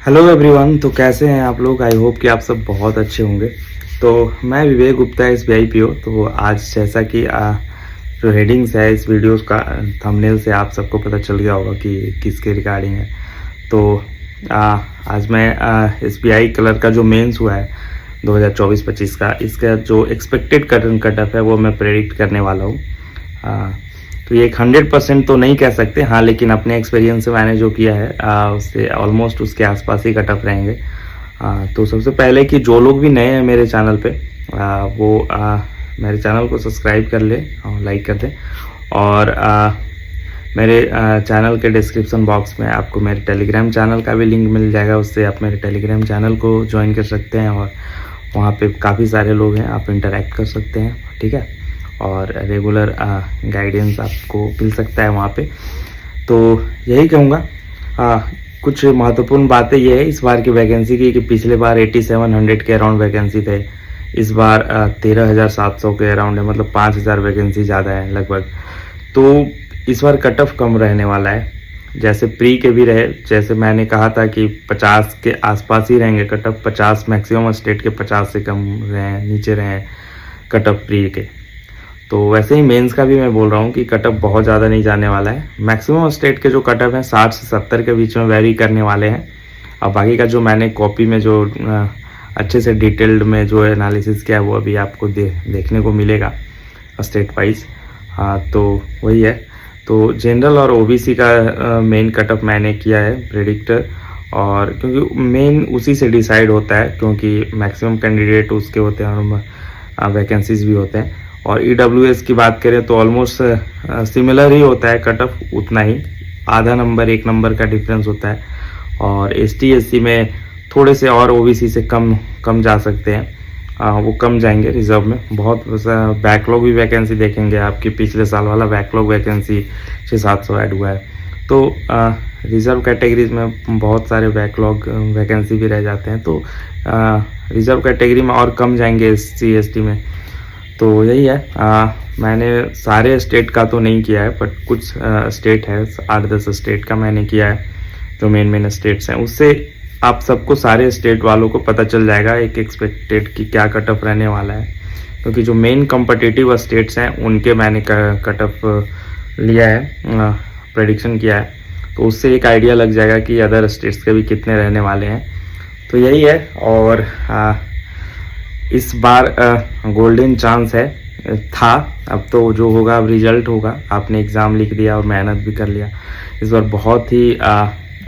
Hello everyone. तो कैसे हैं आप लोग? आई होप कि आप सब बहुत अच्छे होंगे। तो मैं विवेक गुप्ता SBI PO। तो आज जैसा कि जो हेडिंग्स है इस वीडियोस का थंबनेल से आप सबको पता चल गया होगा कि किसके रिगार्डिंग है। तो आज मैं SBI कलर का जो मेंस हुआ है 2024-25 का, इसका जो एक्सपेक्टेड कट ऑफ है वो मैं प्रेडिक्ट करने वाला हूँ। तो ये 100% तो नहीं कह सकते, हाँ, लेकिन अपने एक्सपीरियंस से मैंने जो किया है उससे ऑलमोस्ट उसके आसपास ही कट ऑफ रहेंगे। तो सबसे पहले कि जो लोग भी नए हैं मेरे चैनल पे वो मेरे चैनल को सब्सक्राइब कर ले और लाइक कर दें। और मेरे चैनल के डिस्क्रिप्शन बॉक्स में आपको मेरे टेलीग्राम चैनल का भी लिंक मिल जाएगा, उससे आप मेरे टेलीग्राम चैनल को ज्वाइन कर सकते हैं और वहाँ पे काफ़ी सारे लोग हैं, आप इंटरेक्ट कर सकते हैं, ठीक है। और रेगुलर गाइडेंस आपको मिल सकता है वहाँ पे। तो यही कहूँगा। कुछ महत्वपूर्ण बातें ये है इस बार की वैकेंसी की कि पिछले बार 8700 के अराउंड वैकेंसी थे, इस बार 13700 के अराउंड है, मतलब 5000 वैकेंसी ज़्यादा है लगभग। तो इस बार कट ऑफ कम रहने वाला है, जैसे प्री के भी रहे, जैसे मैंने कहा था कि 50 के आसपास ही रहेंगे कट ऑफ, 50 मैक्सिमम स्टेट के 50 से कम रहे, नीचे रहे कट ऑफ प्री के। तो वैसे ही मेंस का भी मैं बोल रहा हूँ कि कट ऑफ बहुत ज़्यादा नहीं जाने वाला है। मैक्सिमम स्टेट के जो कट ऑफ हैं 60 से 70 के बीच में वेरी करने वाले हैं। और बाकी का जो मैंने कॉपी में जो अच्छे से डिटेल्ड में जो एनालिसिस किया है वो अभी आपको देखने को मिलेगा स्टेट वाइज। तो वही है। तो जनरल और OBC का मेन कट ऑफ मैंने किया है प्रेडिक्टर, और क्योंकि मेन उसी से डिसाइड होता है, क्योंकि मैक्सिमम कैंडिडेट उसके होते हैं और वैकेंसीज भी होते हैं। और EWS की बात करें तो ऑलमोस्ट सिमिलर ही होता है कट ऑफ, उतना ही, आधा नंबर 1 नंबर का डिफरेंस होता है। और ST SC में थोड़े से और OBC से कम जा सकते हैं, वो कम जाएंगे रिजर्व में। बहुत बैकलॉग भी वैकेंसी देखेंगे आपकी, पिछले साल वाला बैकलॉग वैकेंसी 600-700 ऐड हुआ है। तो रिजर्व कैटेगरीज में बहुत सारे बैकलॉग वैकेंसी भी रह जाते हैं, तो रिजर्व कैटेगरी में और कम जाएंगे SC ST में। तो यही है। मैंने सारे स्टेट का तो नहीं किया है, बट कुछ स्टेट है, 8-10 स्टेट का मैंने किया है, जो मेन स्टेट्स हैं। उससे आप सबको, सारे स्टेट वालों को पता चल जाएगा एक एक्सपेक्टेड कि क्या कट ऑफ रहने वाला है, क्योंकि जो मेन कॉम्पिटिटिव स्टेट्स हैं उनके मैंने कट ऑफ लिया है, प्रेडिक्शन किया है। तो उससे एक आइडिया लग जाएगा कि अदर स्टेट्स के भी कितने रहने वाले हैं। तो यही है। और इस बार गोल्डन चांस है, था, अब तो जो होगा अब रिजल्ट होगा। आपने एग्ज़ाम लिख दिया और मेहनत भी कर लिया, इस बार बहुत ही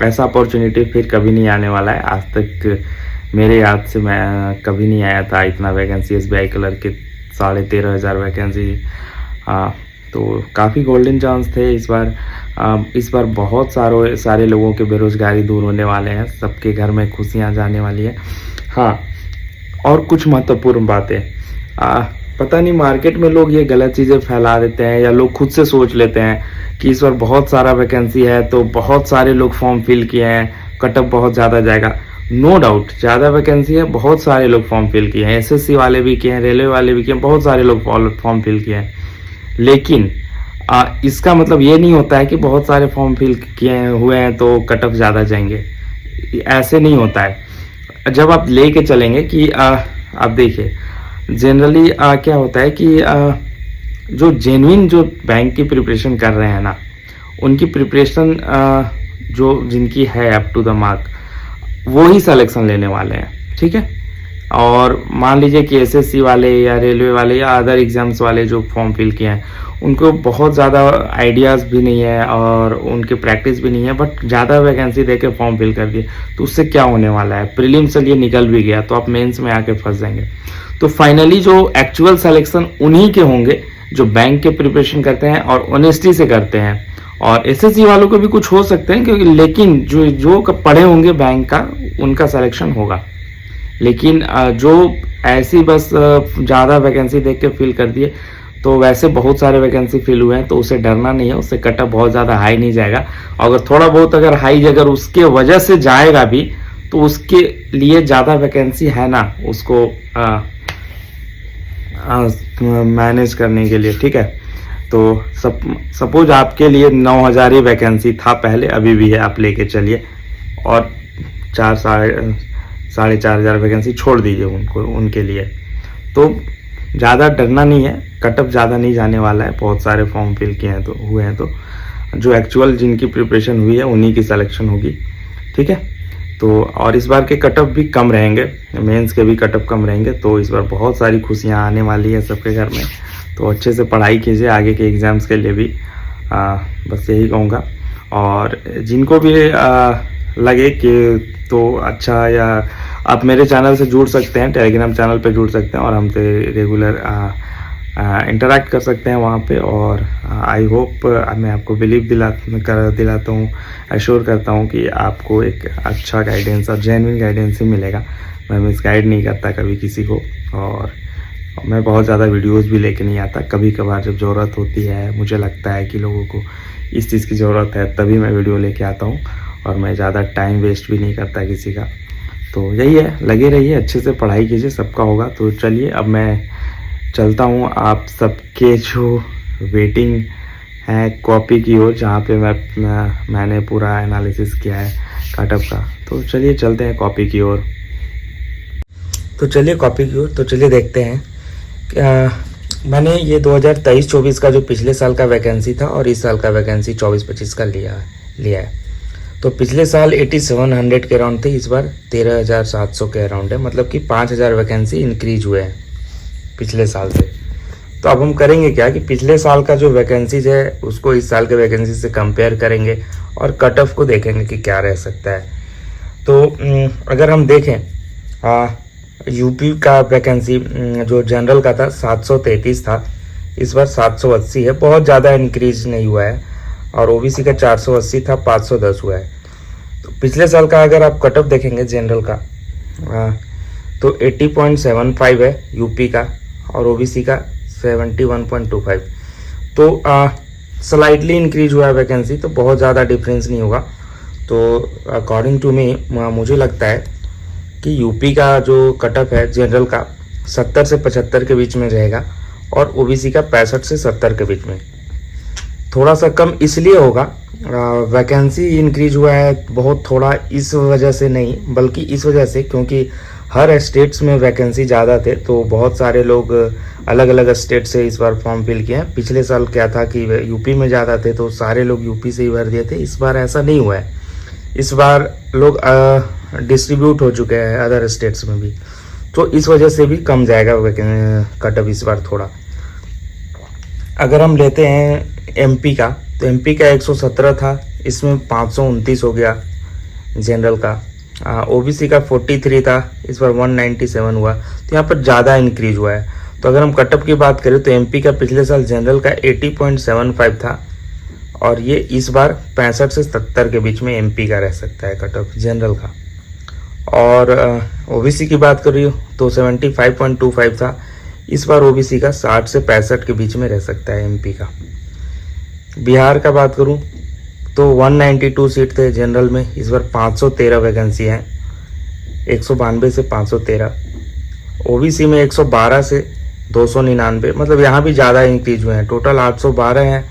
ऐसा अपॉर्चुनिटी फिर कभी नहीं आने वाला है। आज तक मेरे याद से मैं कभी नहीं आया था इतना वैकेंसी SBI कलर के, 13,500 वैकेंसी। तो काफ़ी गोल्डन चांस थे इस बार। इस बार बहुत सारे लोगों के बेरोजगारी दूर होने वाले हैं, सबके घर में खुशियाँ जाने वाली है। हाँ, और कुछ महत्वपूर्ण बातें, पता नहीं मार्केट में लोग ये गलत चीज़ें फैला देते हैं, या लोग खुद से सोच लेते हैं कि इस बार बहुत सारा वैकेंसी है तो बहुत सारे लोग फॉर्म फिल किए हैं, कट ऑफ बहुत ज़्यादा जाएगा। नो डाउट ज़्यादा वैकेंसी है, बहुत सारे लोग फॉर्म फिल किए हैं, SSC वाले भी किए हैं, रेलवे वाले भी किए हैं, बहुत सारे लोग फॉर्म फिल किए हैं। लेकिन इसका मतलब ये नहीं होता है कि बहुत सारे फॉर्म फिल किए हुए हैं तो कट ऑफ ज़्यादा जाएंगे, ऐसे नहीं होता है। जब आप लेके चलेंगे कि आप देखिए जनरली क्या होता है कि जो जेन्युइन जो बैंक की प्रिपरेशन कर रहे हैं ना, उनकी प्रिपरेशन जो जिनकी है अप टू द मार्क, वो ही सिलेक्शन लेने वाले हैं, ठीक है। और मान लीजिए कि SSC वाले या रेलवे वाले या अदर एग्जाम्स वाले जो फॉर्म फिल किए हैं, उनको बहुत ज़्यादा आइडियाज़ भी नहीं है और उनकी प्रैक्टिस भी नहीं है, बट ज़्यादा वैकेंसी देके फॉर्म फिल कर दिए, तो उससे क्या होने वाला है? प्रीलिम्स चलिए निकल भी गया तो आप मेंस में आके फंस जाएंगे। तो फाइनली जो एक्चुअल सिलेक्शन उन्हीं के होंगे जो बैंक के प्रिपरेशन करते हैं और ऑनेस्टी से करते हैं। और SSC वालों को भी कुछ हो सकते हैं, क्योंकि लेकिन जो पढ़े होंगे बैंक का, उनका सिलेक्शन होगा। लेकिन जो ऐसी बस ज़्यादा वैकेंसी देख के फिल कर दिए, तो वैसे बहुत सारे वैकेंसी फिल हुए हैं, तो उसे डरना नहीं है, उससे कट ऑफ बहुत ज़्यादा हाई नहीं जाएगा। अगर थोड़ा बहुत अगर हाई अगर उसके वजह से जाएगा भी, तो उसके लिए ज़्यादा वैकेंसी है ना, उसको मैनेज करने के लिए, ठीक है। तो सपोज आपके लिए 9,000 ही वैकेंसी था पहले, अभी भी है, आप लेके चलिए। और साढ़े 4,000 वैकेंसी छोड़ दीजिए उनको, उनके लिए। तो ज़्यादा डरना नहीं है, कटअप ज़्यादा नहीं जाने वाला है, बहुत सारे फॉर्म फिल किए हैं तो हुए हैं, तो जो एक्चुअल जिनकी प्रिपरेशन हुई है उन्हीं की सिलेक्शन होगी, ठीक है। तो और इस बार के कटअप भी कम रहेंगे, मेंस के भी कटअप कम रहेंगे, तो इस बार बहुत सारी खुशियां आने वाली है सबके घर में। तो अच्छे से पढ़ाई कीजिए आगे के एग्ज़ाम्स के लिए भी, बस यही कहूँगा। और जिनको भी लगे कि तो अच्छा, या आप मेरे चैनल से जुड़ सकते हैं, टेलीग्राम चैनल पे जुड़ सकते हैं और हमसे रेगुलर इंटरेक्ट कर सकते हैं वहाँ पे। और आई होप मैं आपको बिलीव दिलाता हूँ, एश्योर करता हूँ कि आपको एक अच्छा गाइडेंस और जेन्युइन गाइडेंस ही मिलेगा। मैं मिसगाइड नहीं करता कभी किसी को, और मैं बहुत ज़्यादा वीडियोस भी लेके नहीं आता। कभी कभार जब ज़रूरत होती है, मुझे लगता है कि लोगों को इस चीज़ की ज़रूरत है, तभी मैं वीडियो लेके आता हूँ, और मैं ज़्यादा टाइम वेस्ट भी नहीं करता किसी का। तो यही है, लगे रहिए, अच्छे से पढ़ाई कीजिए, सबका होगा। तो चलिए अब मैं चलता हूँ आप सबके जो वेटिंग है कॉपी की ओर, जहाँ पे मैंने पूरा एनालिसिस किया है कटअप का। तो चलिए चलते हैं कॉपी की ओर। तो चलिए कॉपी की ओर, तो चलिए देखते हैं। मैंने ये 2023-24 का जो पिछले साल का वैकेंसी था और इस साल का वैकेंसी 24-25 का लिया है। तो पिछले साल 8700 के अराउंड थे, इस बार 13,700 के अराउंड है, मतलब कि 5,000 वैकेंसी इंक्रीज हुए हैं पिछले साल से। तो अब हम करेंगे क्या कि पिछले साल का जो वैकेंसीज है उसको इस साल के वैकेंसी से कंपेयर करेंगे और कट ऑफ को देखेंगे कि क्या रह सकता है। तो अगर हम देखें यूपी का वैकेंसी जो जनरल का था 733 था, इस बार 780 है, बहुत ज़्यादा इंक्रीज नहीं हुआ है। और ओबीसी का 480 था, 510 हुआ है। तो पिछले साल का अगर आप कट ऑफ देखेंगे जनरल का तो 80.75 है यूपी का, और ओबीसी का 71.25। तो स्लाइटली इंक्रीज हुआ है वैकेंसी, तो बहुत ज़्यादा डिफरेंस नहीं होगा। तो अकॉर्डिंग टू मी मुझे लगता है कि यूपी का जो कटअप है जनरल का 70 से 75 के बीच में रहेगा, और ओबीसी का 65 से 70 के बीच में। थोड़ा सा कम इसलिए होगा, वैकेंसी इंक्रीज हुआ है बहुत थोड़ा, इस वजह से नहीं, बल्कि इस वजह से क्योंकि हर स्टेट्स में वैकेंसी ज़्यादा थे, तो बहुत सारे लोग अलग अलग स्टेट से इस बार फॉर्म फिल किए हैं। पिछले साल क्या था कि यूपी में ज़्यादा थे, तो सारे लोग यूपी से ही भर दिए थे। इस बार ऐसा नहीं हुआ है, इस बार लोग डिस्ट्रीब्यूट हो चुके हैं अदर स्टेट्स में भी, तो इस वजह से भी कम जाएगा कटअप इस बार थोड़ा। अगर हम लेते हैं एमपी का, तो एमपी का 117 था, इसमें 529 हो गया जनरल का। ओबीसी का 43 था, इस बार 197 हुआ, तो यहाँ पर ज़्यादा इंक्रीज हुआ है। तो अगर हम कटअप की बात करें तो एमपी का पिछले साल जनरल का 80.75 था, और ये इस बार 65 से 70 के बीच में एमपी का रह सकता है कटअप जनरल का। और ओबीसी की बात करिए तो 75.25 था, इस बार ओबीसी का 60 से 65 के बीच में रह सकता है एमपी का। बिहार का बात करूं तो 192 सीट थे जनरल में, इस बार 513 वैकेंसी हैं, 192 से 513। ओबीसी में 112 से 299, मतलब यहाँ भी ज़्यादा इंक्रीज हुए हैं, टोटल 812 हैं,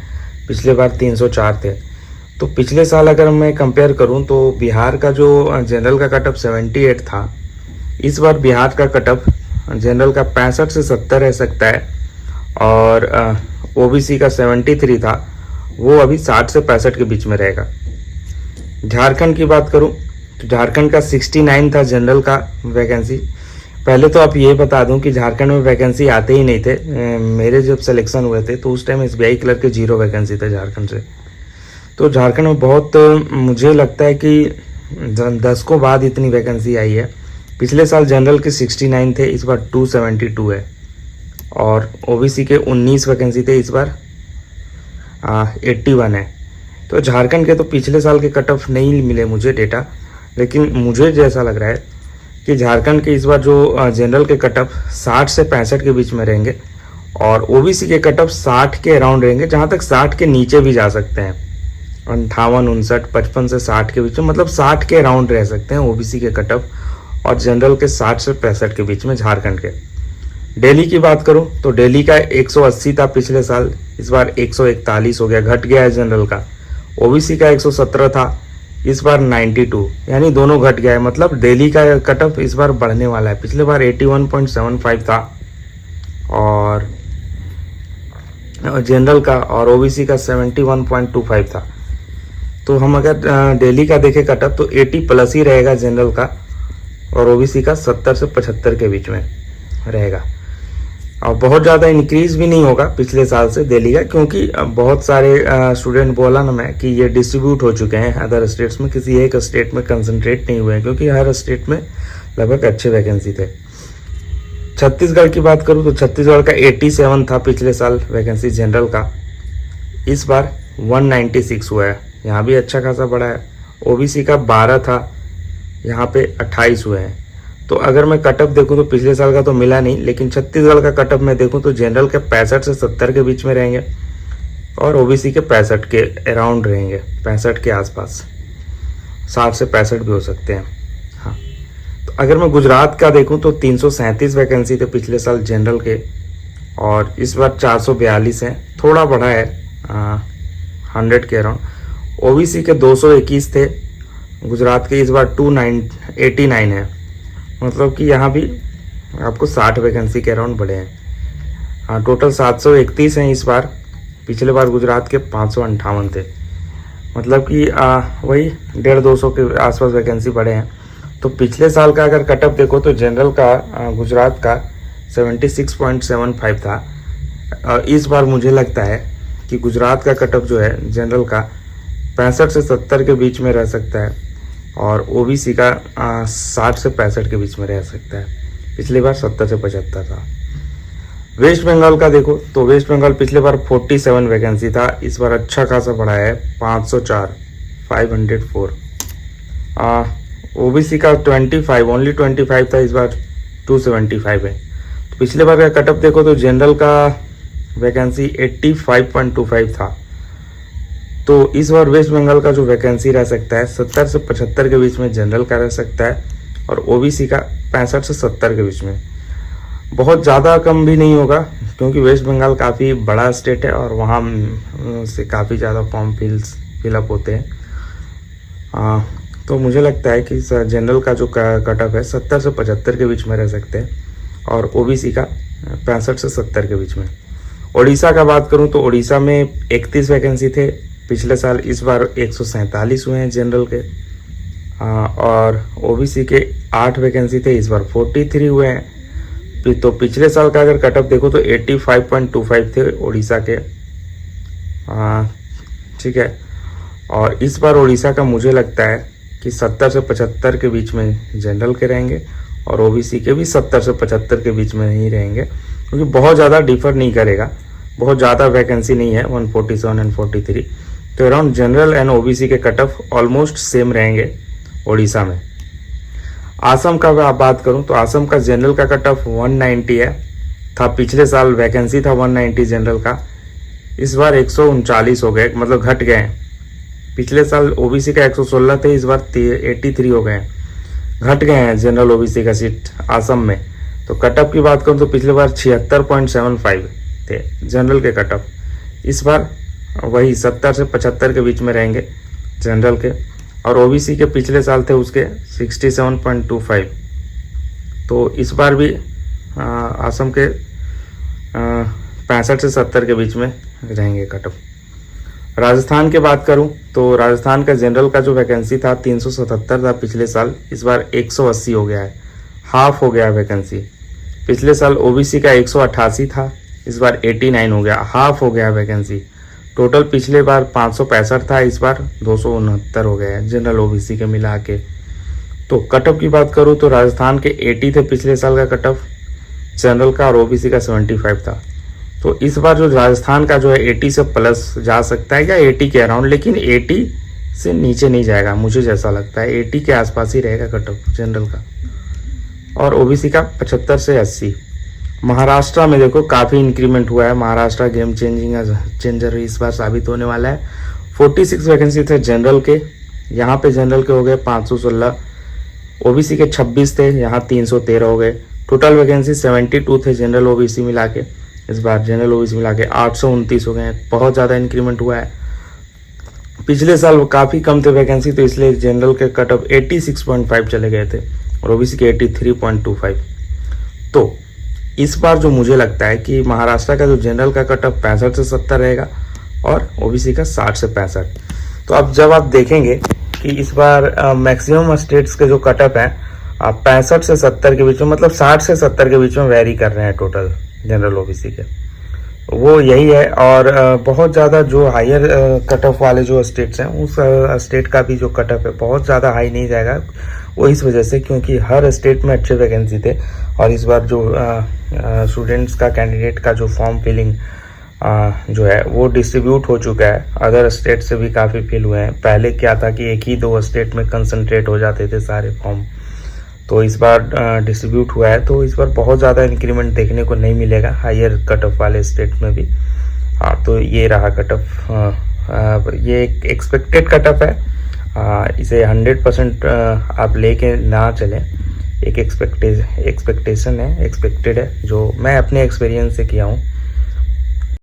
पिछले बार 304 थे। तो पिछले साल अगर मैं कंपेयर करूं तो बिहार का जो जनरल का कटअप 78 था, इस बार बिहार का कटअप जनरल का 65 से 70 रह सकता है, और ओबीसी का 73 था, वो अभी 60 से 65 के बीच में रहेगा। झारखंड की बात करूं तो झारखंड का 69 था जनरल का वैकेंसी। पहले तो आप ये बता दूं कि झारखंड में वैकेंसी आते ही नहीं थे, मेरे जब सिलेक्शन हुए थे तो उस टाइम एसबीआई क्लर्क के 0 वैकेंसी थे झारखंड से। तो झारखंड में बहुत, मुझे लगता है कि 10 को बाद इतनी वैकेंसी आई है। पिछले साल जनरल के 69 थे, इस बार 272 है, और ओबीसी के 19 वैकेंसी थे, इस बार 81 है। तो झारखंड के तो पिछले साल के कट ऑफ नहीं मिले मुझे डेटा, लेकिन मुझे जैसा लग रहा है कि झारखंड के इस बार जो जनरल के कट ऑफ 60 से 65 के बीच में रहेंगे, और ओबीसी के कट ऑफ 60 के अराउंड रहेंगे, जहाँ तक 60 के नीचे भी जा सकते हैं, 58, 59, 55 से 60 के बीच में, मतलब 60 के अराउंड रह सकते हैं ओबीसी के कट ऑफ, और जनरल के 60 से 65 के बीच में झारखंड के। दिल्ली की बात करूं तो दिल्ली का 180 था पिछले साल, इस बार 141 हो गया, घट गया है जनरल का। ओबीसी का 117 था, इस बार 92, यानी दोनों घट गया है। मतलब दिल्ली का कट ऑफ इस बार बढ़ने वाला है। पिछले बार 81.75 था और जनरल का, और ओबीसी का 71.25 था। तो हम अगर दिल्ली का देखें कट ऑफ तो 80 प्लस ही रहेगा जनरल का, और ओबीसी का 70 से 75 के बीच में रहेगा। और बहुत ज़्यादा इंक्रीज भी नहीं होगा पिछले साल से दिल्ली का, क्योंकि बहुत सारे स्टूडेंट बोला ना मैं कि ये डिस्ट्रीब्यूट हो चुके हैं अदर स्टेट्स में, किसी एक स्टेट में कंसंट्रेट नहीं हुए हैं, क्योंकि हर स्टेट में लगभग अच्छे वैकेंसी थे। छत्तीसगढ़ की बात करूँ तो छत्तीसगढ़ का 87 था पिछले साल वैकेंसी जनरल का, इस बार 196 हुआ है, यहाँ भी अच्छा खासा बढ़ा है। ओबीसी का 12 था, यहाँ पे 28 हुए हैं। तो अगर मैं कटअप देखूं तो पिछले साल का तो मिला नहीं, लेकिन छत्तीसगढ़ का कटअप में देखूं तो जनरल के 65 से 70 के बीच में रहेंगे, और ओबीसी के 65 के अराउंड रहेंगे, 65 के आसपास, 60 से 65 भी हो सकते हैं। हाँ, तो अगर मैं गुजरात का देखूं तो 337 वैकेंसी थे पिछले साल जनरल के, और इस बार 442 हैं, थोड़ा बढ़ा है 100 के अराउंड। ओबीसी के 221 थे गुजरात के, इस बार 289 है, मतलब कि यहाँ भी आपको 60 वैकेंसी के अराउंड बढ़े हैं। हाँ, टोटल 731 हैं इस बार, पिछले बार गुजरात के 558 थे, मतलब कि वही 150-200 के आसपास वैकेंसी बढ़े हैं। तो पिछले साल का अगर कटअप देखो तो जनरल का गुजरात का 76.75 था। इस बार मुझे लगता है कि गुजरात का कटअप जो है जनरल का 65 से 70 के बीच में रह सकता है, और ओबीसी का 60 से 65 के बीच में रह सकता है। पिछली बार 70 से 75 था। वेस्ट बंगाल का देखो तो वेस्ट बंगाल पिछले बार 47 वैकेंसी था, इस बार अच्छा खासा बढ़ा है 504, 504। ओबीसी का 25, ओनली 25 था, इस बार 275 है। तो पिछले बार का कटअप देखो तो जनरल का वैकेंसी 85.25 था, तो इस बार वेस्ट बंगाल का जो वैकेंसी रह सकता है 70 से 75 के बीच में जनरल का रह सकता है, और ओबीसी का 65 से 70 के बीच में। बहुत ज़्यादा कम भी नहीं होगा, क्योंकि वेस्ट बंगाल काफ़ी बड़ा स्टेट है और वहाँ से काफ़ी ज़्यादा फॉर्म फिलअप होते हैं। तो मुझे लगता है कि जनरल का जो कट ऑफ है 70 से 75 के बीच में रह सकते हैं, और ओबीसी का 65 से 70 के बीच में। उड़ीसा का बात करूँ तो उड़ीसा में 31 वैकेंसी थे पिछले साल, इस बार 147 हुए हैं जनरल के, और ओबीसी के 8 वैकेंसी थे, इस बार 43 हुए हैं। तो पिछले साल का अगर कटअप देखो तो 85.25 थे उड़ीसा के, ठीक है। और इस बार उड़ीसा का मुझे लगता है कि 70 से 75 के बीच में जनरल के रहेंगे, और ओबीसी के भी 70 से 75 के बीच में ही रहेंगे, क्योंकि बहुत ज़्यादा डिफर नहीं करेगा, बहुत ज़्यादा वैकेंसी नहीं है, 147 एंड 43। तो अराउंड जनरल एंड ओबीसी के कट ऑफ ऑलमोस्ट सेम रहेंगे उड़ीसा में। आसम का आप बात करूं तो आसम का जनरल का कट ऑफ 190 है, था पिछले साल वैकेंसी था 190 जनरल का, इस बार 139 हो गए, मतलब घट गए हैं। पिछले साल ओबीसी का 116 थे, इस बार 83 हो गए हैं, घट गए हैं जनरल ओबीसी का सीट आसम में। तो कट ऑफ की बात करूं तो पिछले बार 76.75 थे जनरल के कट ऑफ, इस बार वही 70 से 75 के बीच में रहेंगे जनरल के, और ओबीसी के पिछले साल थे उसके 67.25। तो इस बार भी आसम के 65 से 70 के बीच में रहेंगे कट ऑफ। राजस्थान की बात करूं तो राजस्थान का जनरल का जो वैकेंसी था 377 था पिछले साल, इस बार 180 हो गया है, हाफ हो गया वैकेंसी। पिछले साल ओबीसी का 188 था, इस बार 89 हो गया, हाफ हो गया वैकेंसी। टोटल पिछले बार 565 था, इस बार 269 हो गया है जनरल ओबीसी के मिला के। तो कट ऑफ की बात करूं तो राजस्थान के 80 थे पिछले साल का कट ऑफ जनरल का, और ओबीसी का 75 था। तो इस बार जो राजस्थान का जो है 80 से प्लस जा सकता है, या 80 के अराउंड, लेकिन 80 से नीचे नहीं जाएगा, मुझे जैसा लगता है 80 के आसपास ही रहेगा कट ऑफ जनरल का, और ओबीसी का 75 से 80। महाराष्ट्र में देखो काफ़ी इंक्रीमेंट हुआ है, महाराष्ट्र गेम चेंजर इस बार साबित होने वाला है। 46 वैकेंसी थे जनरल के, यहाँ पे जनरल के हो गए 516, ओबीसी के 26 थे, यहाँ 313 हो गए। टोटल वैकेंसी 72 थे जनरल ओबीसी मिला के, इस बार जनरल ओबीसी मिला के 829 हो गए हैं, बहुत ज़्यादा इंक्रीमेंट हुआ है। पिछले साल वो काफ़ी कम थे वैकेंसी, तो इसलिए जनरल के कट ऑफ 86.5 चले गए थे और ओबीसी के 83.25। तो इस बार जो मुझे लगता है कि महाराष्ट्र का जो जनरल का कट ऑफ 65 से 70 रहेगा और ओबीसी का 60 से 65। तो अब जब आप देखेंगे कि इस बार मैक्सिमम स्टेट्स के जो कट ऑफ हैं 65 से 70 के बीच में, मतलब 60 से 70 के बीच में वेरी कर रहे हैं टोटल जनरल ओबीसी के, वो यही है। और बहुत ज़्यादा जो हायर कट ऑफ वाले जो स्टेट्स हैं उस स्टेट का भी जो कट ऑफ है बहुत ज़्यादा हाई नहीं जाएगा, वो इस वजह से क्योंकि हर स्टेट में अच्छे वैकेंसी थे और इस बार जो स्टूडेंट्स का कैंडिडेट का जो फॉर्म फिलिंग जो है वो डिस्ट्रीब्यूट हो चुका है, अदर स्टेट से भी काफ़ी फिल हुए हैं। पहले क्या था कि एक ही दो स्टेट में कंसंट्रेट हो जाते थे सारे फॉर्म, तो इस बार डिस्ट्रीब्यूट हुआ है, तो इस बार बहुत ज़्यादा इंक्रीमेंट देखने को नहीं मिलेगा हायर कट ऑफ वाले स्टेट में भी। हाँ, तो ये रहा कट ऑफ, ये एक एक्सपेक्टेड कट ऑफ है, इसे 100% आप लेके ना चलें, एक एक्सपेक्टेशन है, एक्सपेक्टेड है, जो मैं अपने एक्सपीरियंस से किया हूँ।